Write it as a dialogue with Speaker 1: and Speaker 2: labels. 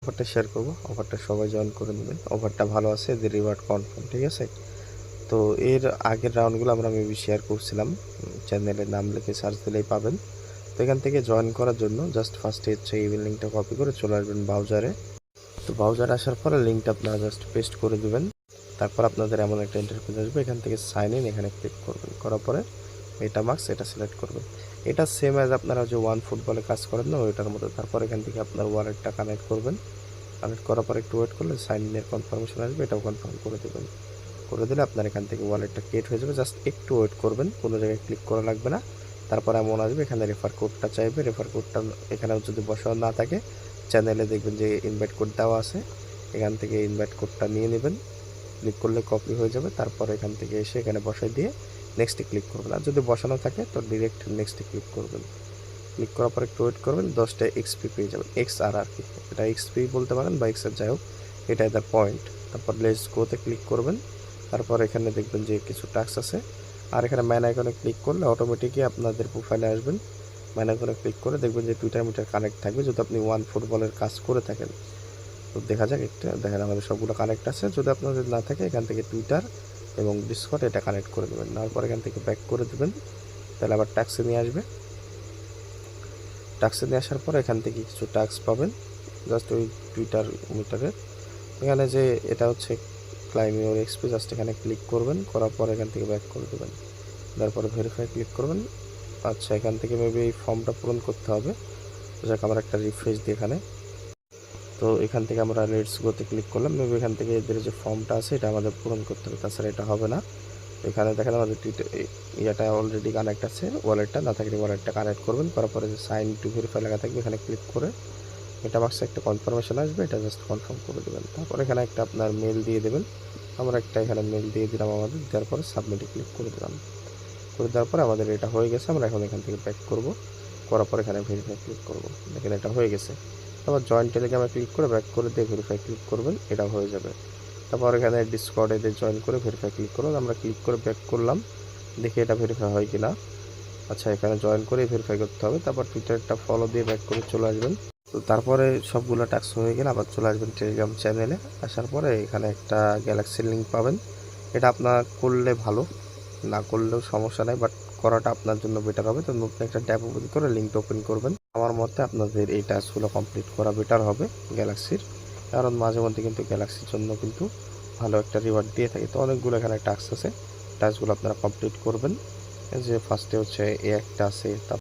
Speaker 1: অফারটা শেয়ার করব, অফারটা সবাই জয়েন করে নেবেন। অফারটা ভালো আছে, এদের রিওয়ার্ড কনফার্ম, ঠিক আছে? তো এর আগের রাউন্ডগুলো আমরা মেবি শেয়ার করছিলাম, চ্যানেলের নাম লিখে সার্চ দিলেই পাবেন। তো এখান থেকে জয়েন করার জন্য জাস্ট ফার্স্টে হচ্ছে এই লিঙ্কটা কপি করে চলে আসবেন ব্রাউজারে। তো ব্রাউজারে আসার পরে লিঙ্কটা আপনারা জাস্ট পেস্ট করে দেবেন। তারপর আপনাদের এমন একটা ইন্টারফেস আসবে, এখান থেকে সাইন ইন এখানে ক্লিক করবেন। করার পরে মেটামাস্ক এটা সিলেক্ট করবেন। এটা সেম অ্যাজ আপনারা যে ওয়ান ফুটবলে কাজ করেন না, ওইটার মতো। তারপর এখান থেকে আপনার ওয়ালেটটা কানেক্ট করবেন। কানেক্ট করার পর একটু ওয়েট করলে সাইন ইনের কনফার্মেশন আসবে, এটাও কনফার্ম করে দেবেন। করে দিলে আপনার এখান থেকে ওয়ালেটটা ক্রিয়েট হয়ে যাবে। জাস্ট একটু ওয়েট করবেন, কোনো জায়গায় ক্লিক করা লাগবে না। তারপর এমন আসবে, এখানে রেফার কোডটা চাইবে। রেফার কোডটা এখানেও যদি বসানো না থাকে, চ্যানেলে দেখবেন যে ইনভাইট কোড দেওয়া আছে, এখান থেকে ইনভাইট কোডটা নিয়ে নেবেন। ক্লিক করলে কপি হয়ে যাবে। তারপর এখান থেকে এসে এখানে বসাই দিয়ে নেক্সটে ক্লিক করবেন। আর যদি বসানো থাকে তো ডিরেক্ট নেক্সটে ক্লিক করবেন। ক্লিক করার পর একটু ওয়েট করবেন, 10টা এক্সপি পেয়ে যাবেন। এক্সআর আর কি, এটা এক্সপি বলতে পারেন বা এক্সআর, যাই হোক এটা এদের পয়েন্ট। তারপর লেটস গোতে ক্লিক করবেন। তারপর এখানে দেখবেন যে কিছু টাস্ক আছে, আর এখানে ম্যান আইকনে ক্লিক করলে অটোমেটিকই আপনাদের প্রোফাইলে আসবেন। ম্যান আইকনে ক্লিক করে দেখবেন যে টুইটার মিটার কানেক্ট থাকবে যদি আপনি ওয়ান ফুটবলের কাজ করে থাকেন। তো দেখা যাক, একটা দেখেন আমাদের সবগুলো কানেক্ট আছে। যদি আপনাদের না থাকে, এখান থেকে টুইটার এবং ডিসকর্ড এটা কানেক্ট করে দেবেন। তারপর এখান থেকে ব্যাক করে দেবেন, তাহলে আবার ট্যাক্সে নিয়ে আসবে। টাস্কে নিয়ে আসার পর এখান থেকে কিছু টাস্ক পাবেন, জাস্ট ওই টুইটার মিটারের এখানে যে এটা হচ্ছে ক্লাইম ইউর এক্সপি, জাস্ট এখানে ক্লিক করবেন। করার পর এখান থেকে ব্যাক করে দেবেন। তারপরে ভেরিফাই ক্লিক করবেন। আচ্ছা, এখান থেকে মেবি এই ফর্মটা পূরণ করতে হবে। যাক, আমরা একটা রিফ্রেশ দিই এখানে। তো এখান থেকে আমরা লেটস গোতে ক্লিক করলাম। মেবি এখান থেকে এদের যে ফর্মটা আছে এটা আমাদের পূরণ করতে হবে, তাছাড়া এটা হবে না। এখানে দেখেন আমাদের ইয়াটা অলরেডি কানেক্ট আছে, ওয়ালেটটা না থাকলে ওয়ালেটটা কানেক্ট করবেন। করার পরে যে সাইন টু ভেরিফাই লেখা থাকবে এখানে ক্লিক করে এটা মার্কসে একটা কনফার্মেশন আসবে, এটা জাস্ট কনফার্ম করে দেবেন। তারপর এখানে একটা আপনার মেল দিয়ে দেবেন। আমরা একটা এখানে মেল দিয়ে দিলাম আমাদের, দেওয়ার পরে সাবমিটে ক্লিক করে দিলাম। করে দেওয়ার পরে আমাদের এটা হয়ে গেছে। আমরা এখন এখান থেকে ব্যাক করব, করার পর এখানে ভেরিফাই ক্লিক করব। দেখেন এটা হয়ে গেছে। তারপর জয়েন্ট টেলিগ্রামে ক্লিক করে ব্যাক করে দিয়ে ভেরিফাই ক্লিক করবেন, এটা হয়ে যাবে। তারপর এখানে ডিসকর্ডে জয়েন করে ভেরিফাই ক্লিক করুন। আমরা ক্লিক করে ব্যাক করলাম, দেখি এটা ভেরিফাই হয় কিনা। আচ্ছা, এখানে জয়েন করে ভেরিফাই করতে হবে। তারপর টুইটারটা ফলো দিয়ে ব্যাক করে চলে আসবেন। তো তারপরে সবগুলো টাস্ক হয়ে গেলে আবার চলে আসবেন টেলিগ্রাম চ্যানেলে। আসার পরে এখানে একটা গ্যালাক্সির লিঙ্ক পাবেন। এটা আপনার করলে ভালো, না করলেও সমস্যা নেই, বাট করাটা আপনার জন্য বেটার হবে। তো নতুন একটা ট্যাব ওপেন করে লিঙ্কটা ওপেন করবেন। আমার মতে আপনাদের এই টাস্কগুলো কমপ্লিট করা বেটার হবে গ্যালাক্সির, কারণ মাঝে মধ্যে কিন্তু গ্যালাক্সির জন্য কিন্তু ভালো একটা রিওয়ার্ড দিয়ে থাকে। তো অনেকগুলো এখানে টাস্ক আছে, টাস্কগুলো আপনারা কমপ্লিট করবেন। যে ফার্স্টে হচ্ছে এ একটা আছে,